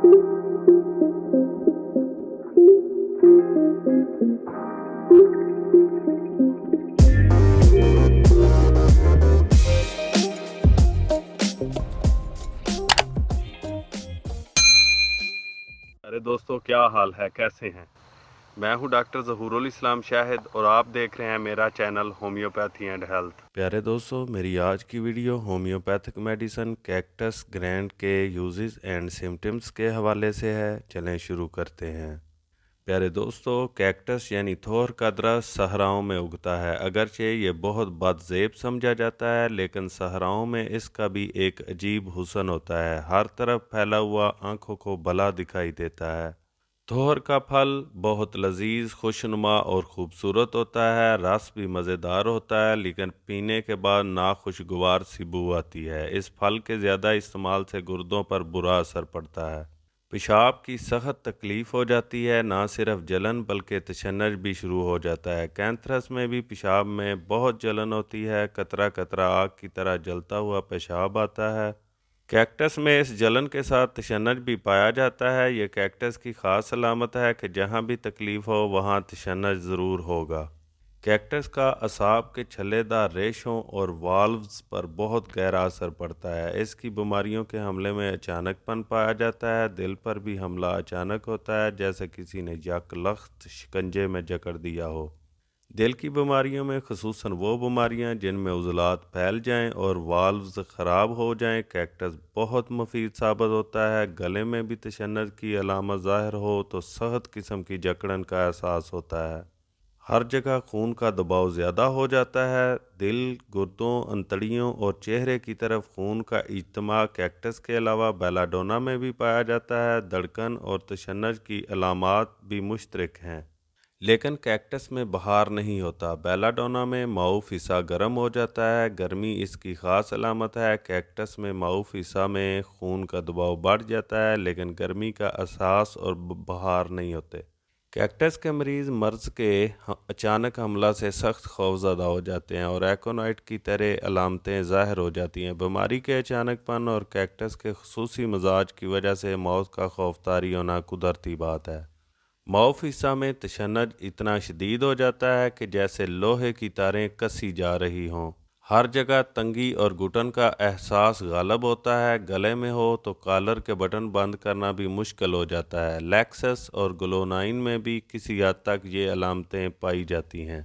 अरे दोस्तों, क्या हाल है, कैसे हैं। मैं हूं डॉक्टर ज़हूरुल इस्लाम शाहिद और आप देख रहे हैं मेरा चैनल होम्योपैथी एंड हेल्थ। प्यारे दोस्तों, मेरी आज की video homeopathic medicine cactus grand के यूजेस एंड सिम्टम्स के हवाले से है। चलें शुरू करते हैं। प्यारे दोस्तों, कैक्टस यानी थोर का दरख्त सहराओं में उगता है। अगरचे ये बहुत बदज़ेब समझा जाता है, लेकिन सहराओं में इसका भी एक अजीब हुस्न होता है। हर तरफ फैला हुआ आंखों को भला दिखाई देता है। थोर का फल बहुत लजीज, खुशनुमा और ख़ूबसूरत होता है। रस भी मज़ेदार होता है, लेकिन पीने के बाद नाखुशगवार सी बू आती है। इस फल के ज़्यादा इस्तेमाल से गुर्दों पर बुरा असर पड़ता है। पेशाब की सख्त तकलीफ़ हो जाती है। ना सिर्फ जलन बल्कि तशन्नुज भी शुरू हो जाता है। कैंथरस में भी पेशाब में बहुत जलन होती है। कतरा कतरा आग की तरह जलता हुआ पेशाब आता है। कैक्टस में इस जलन के साथ तशन्नुज भी पाया जाता है। यह कैक्टस की ख़ास अलामत है कि जहाँ भी तकलीफ़ हो वहाँ तशन्नुज ज़रूर होगा। कैक्टस का असाब के छल्लेदार रेशों और वाल्व्स पर बहुत गहरा असर पड़ता है। इसकी बीमारियों के हमले में अचानकपन पाया जाता है। दिल पर भी हमला अचानक होता है, जैसे किसी ने यकलख्त शिकंजे में जकड़ दिया हो। दिल की बीमारियों में ख़ुसूसन वो बीमारियां जिनमें उज़लात फैल जाएं और वाल्व्स ख़राब हो जाएं, कैक्टस बहुत मुफीद साबित होता है। गले में भी तशन्नुज की अलामत ज़ाहिर हो तो सख्त किस्म की जकड़न का एहसास होता है। हर जगह खून का दबाव ज़्यादा हो जाता है। दिल, गुर्दों, अंतड़ियों और चेहरे की तरफ खून का इज्तिमा कैक्टस के अलावा बेलाडोना में भी पाया जाता है। धड़कन और तशन्नुज की अलामात भी मुश्तरक हैं, लेकिन कैक्टस में बहार नहीं होता। बेलाडोना में माउफ हिस्सा गर्म हो जाता है। गर्मी इसकी ख़ास अलामत है। कैक्टस में माउफ हिस्सा में खून का दबाव बढ़ जाता है, लेकिन गर्मी का एहसास और बहार नहीं होते। कैक्टस के मरीज़ मर्ज़ के अचानक हमला से सख्त खौफज़दा हो जाते हैं और एकोनाइट की तरह अलामतें ज़ाहिर हो जाती हैं। बीमारी के अचानकपन और कैक्टस के खुसूसी मिजाज की वजह से मौत का खौफ तारी होना कुदरती बात है। माउफ हिस्सा में तशन्नुज इतना शदीद हो जाता है कि जैसे लोहे की तारें कसी जा रही हों। हर जगह तंगी और घुटन का एहसास गालब होता है। गले में हो तो कॉलर के बटन बंद करना भी मुश्किल हो जाता है। लैक्सस और ग्लोनाइन में भी किसी हद तक ये अलामतें पाई जाती हैं।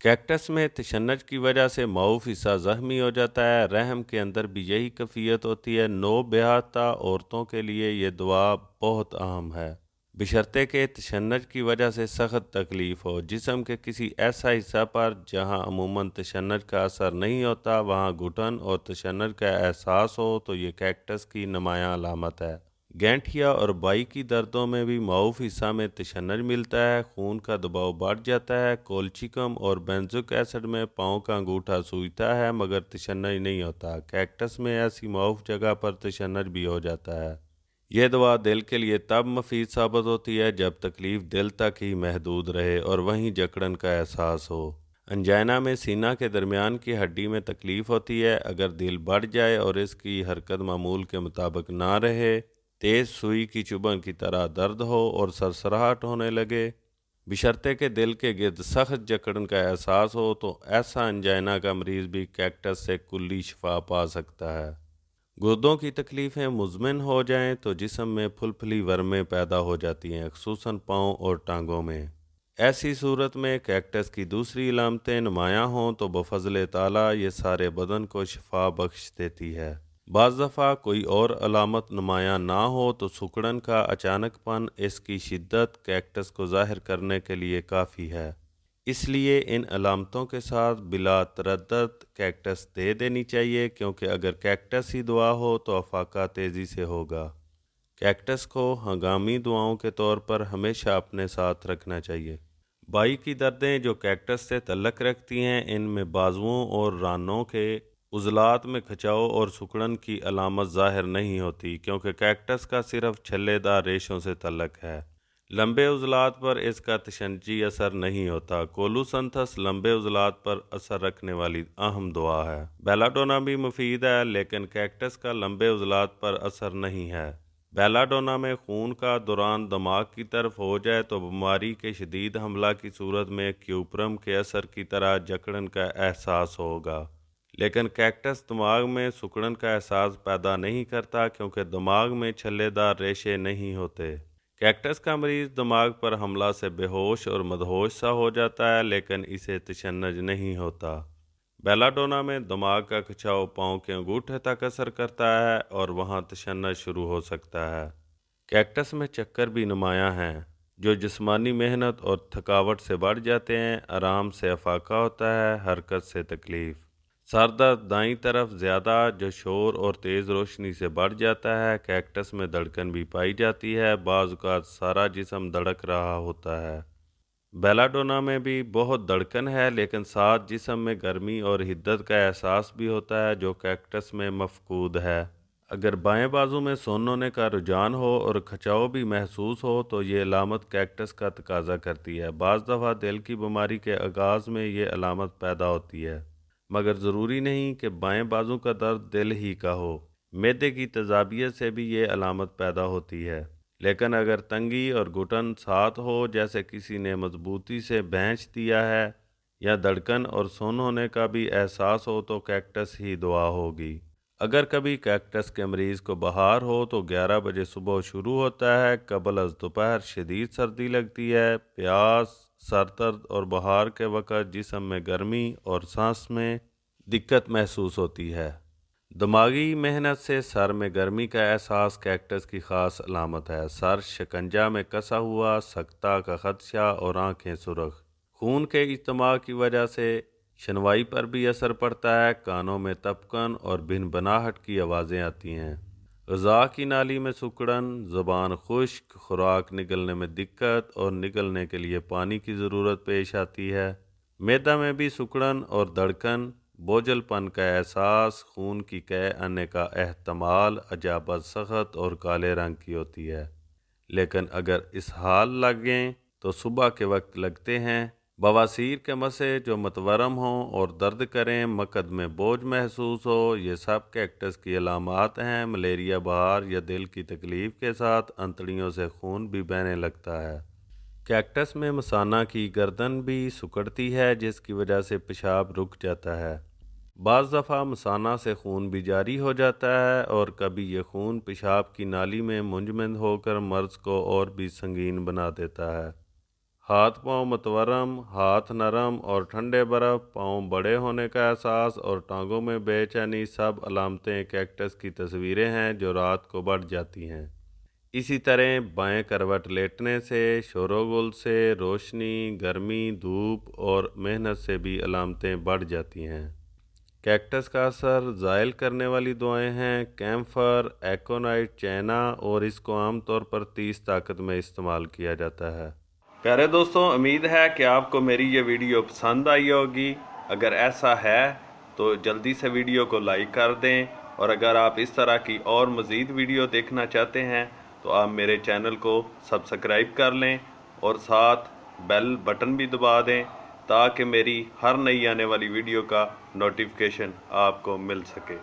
कैक्टस में तशन्नुज की वजह से माउफ हिस्सा ज़ख्मी हो जाता है। रहम के अंदर भी यही कैफियत होती है। नो ब्याहता औरतों के लिए ये दुआ बहुत अहम है, बशर्ते के तशन्नुज की वजह से सख्त तकलीफ़ हो। जिस्म के किसी ऐसा हिस्सा पर जहां अमूमन तशन्नुज का असर नहीं होता, वहां घुटन और तशन्नुज का एहसास हो तो ये कैक्टस की नुमायां अलामत है। गैंठिया और बाई की दर्दों में भी माउफ हिस्सा में तशन्नुज मिलता है। खून का दबाव बढ़ जाता है। कोल्चिकम और बेंजोइक एसिड में पाँव का अंगूठा सूजता है, मगर तशन्नुज नहीं होता। कैक्टस में ऐसी माउफ जगह पर तशन्नुज भी हो जाता है। यह दवा दिल के लिए तब मुफीद साबित होती है जब तकलीफ़ दिल तक ही महदूद रहे और वहीं जकड़न का एहसास हो। अंजाइना में सीना के दरमियान की हड्डी में तकलीफ़ होती है। अगर दिल बढ़ जाए और इसकी हरकत मामूल के मुताबिक ना रहे, तेज़ सुई की चुभन की तरह दर्द हो और सरसराहट होने लगे, बशर्ते के दिल के गिर्द सख्त जकड़न का एहसास हो, तो ऐसा अंजाइना का मरीज़ भी कैक्टस से कुल्ली शिफा पा सकता है। गुर्दों की तकलीफ़ें मुज़मिन हो जाएं तो जिस्म में फुलफुली वर्में पैदा हो जाती हैं, ख़ुसूसन पाँव और टांगों में। ऐसी सूरत में कैक्टस की दूसरी अलामतें नुमायाँ हों तो बफ़ज़ल ताला ये सारे बदन को शिफा बख्श देती है। बाज़ दफ़ा कोई और अलामत नुमायाँ ना हो तो सुकड़न का अचानकपन इसकी शिद्दत कैक्टस को ज़ाहिर करने के लिए काफ़ी है। इसलिए इन अलामतों के साथ बिला तरद्दुद कैक्टस दे देनी चाहिए, क्योंकि अगर कैक्टस ही दुआ हो तो अफाका तेज़ी से होगा। कैक्टस को हंगामी दुआओं के तौर पर हमेशा अपने साथ रखना चाहिए। बाई की दर्दें जो कैक्टस से तल्लक रखती हैं, इनमें बाजुओं और रानों के उज़लात में खिंचाव और सुकड़न की अलामत ज़ाहिर नहीं होती, क्योंकि कैक्टस का सिर्फ छल्लेदार रेशों से तल्लक है। लंबे उज़लात पर इसका तशन्नुजी असर नहीं होता। कोलूसंथस लंबे उज़लात पर असर रखने वाली अहम दुआ है। बेलाडोना भी मुफीद है, लेकिन कैक्टस का लंबे उज़लात पर असर नहीं है। बेलाडोना में खून का दौरान दिमाग की तरफ हो जाए तो बीमारी के शदीद हमला की सूरत में क्यूप्रम के असर की तरह जकड़न का एहसास होगा, लेकिन कैक्टस दिमाग में सुकड़न का एहसास पैदा नहीं करता क्योंकि दिमाग में छल्लेदार रेशे नहीं होते। कैक्टस का मरीज दिमाग पर हमला से बेहोश और मदहोश सा हो जाता है, लेकिन इसे तशन्नुज नहीं होता। बेलाडोना में दिमाग का खिंचाव पाँव के अंगूठे तक असर करता है और वहाँ तशन्नुज शुरू हो सकता है। कैक्टस में चक्कर भी नुमायां हैं, जो जिस्मानी मेहनत और थकावट से बढ़ जाते हैं। आराम से अफाका होता है, हरकत से तकलीफ। सर दर्द दाईं तरफ ज़्यादा, जो शोर और तेज़ रोशनी से बढ़ जाता है। कैक्टस में धड़कन भी पाई जाती है, बाज़ औक़ात सारा जिस्म धड़क रहा होता है। बेलाडोना में भी बहुत धड़कन है, लेकिन साथ जिस्म में गर्मी और हिद्दत का एहसास भी होता है, जो कैक्टस में मफकूद है। अगर बाएं बाजू में सोन होने का रुझान हो और खिंचाव भी महसूस हो तो ये अलामत कैक्टस का तकाजा करती है। बाज़ दफ़ा दिल की बीमारी के आगाज़ में ये अलामत पैदा होती है, मगर ज़रूरी नहीं कि बाएं बाजू का दर्द दिल ही का हो। मैदे की तेज़ाबियत से भी ये अलामत पैदा होती है, लेकिन अगर तंगी और घुटन साथ हो, जैसे किसी ने मजबूती से भैंच दिया है, या धड़कन और सुन्न होने का भी एहसास हो, तो कैक्टस ही दवा होगी। अगर कभी कैक्टस के मरीज़ को बुखार हो तो 11 बजे सुबह शुरू होता है। कबल अज़ दोपहर शदीद सर्दी लगती है, प्यास, सर दर्द और बुखार के वक़्त जिस्म में गर्मी और सांस में दिक्कत महसूस होती है। दिमागी मेहनत से सर में गर्मी का एहसास कैक्टस की ख़ास अलामत है। सर शिकंजा में कसा हुआ, सकता का खदशा और आँखें सुर्ख। खून के इज्तिमा की वजह से शनवाई पर भी असर पड़ता है। कानों में तपकन और भिनभिनाहट की आवाज़ें आती हैं। ग़िज़ा की नाली में सिकुड़न, ज़ुबान खुश्क, खुराक निगलने में दिक्कत और निगलने के लिए पानी की ज़रूरत पेश आती है। मैदा में भी सिकुड़न और धड़कन, बोझलपन का एहसास, खून की कै आने का एहतमाल, अजाबत सख्त और काले रंग की होती है, लेकिन अगर इस हाल लगें तो सुबह के वक्त लगते हैं। बवासीर के मसे जो मतवरम हों और दर्द करें, मकद में बोझ महसूस हो, ये सब कैक्टस की अलामात हैं। मलेरिया, बुखार या दिल की तकलीफ़ के साथ अंतड़ियों से खून भी बहने लगता है। कैक्टस में मसाना की गर्दन भी सिकुड़ती है, जिसकी वजह से पेशाब रुक जाता है। बाज़ दफ़ा मसाना से खून भी जारी हो जाता है और कभी ये खून पेशाब की नाली में मुंजमद होकर मर्ज़ को और भी संगीन बना देता है। हाथ पाँव मतवरम, हाथ नरम और ठंडे बर्फ़, पाँव बड़े होने का एहसास और टांगों में बेचैनी, सब अलामतें कैक्टस की तस्वीरें हैं जो रात को बढ़ जाती हैं। इसी तरह बाएं करवट लेटने से, शोरगुल से, रोशनी, गर्मी, धूप और मेहनत से भी अलामतें बढ़ जाती हैं। कैक्टस का असर ज़ायल करने वाली दवाएं हैं कैम्फर, एकोनाइट, चैना, और इसको आमतौर पर 30 ताकत में इस्तेमाल किया जाता है। प्यारे दोस्तों, उम्मीद है कि आपको मेरी ये वीडियो पसंद आई होगी। अगर ऐसा है तो जल्दी से वीडियो को लाइक कर दें, और अगर आप इस तरह की और मज़ीद वीडियो देखना चाहते हैं तो आप मेरे चैनल को सब्सक्राइब कर लें और साथ बेल बटन भी दबा दें, ताकि मेरी हर नई आने वाली वीडियो का नोटिफिकेशन आपको मिल सके।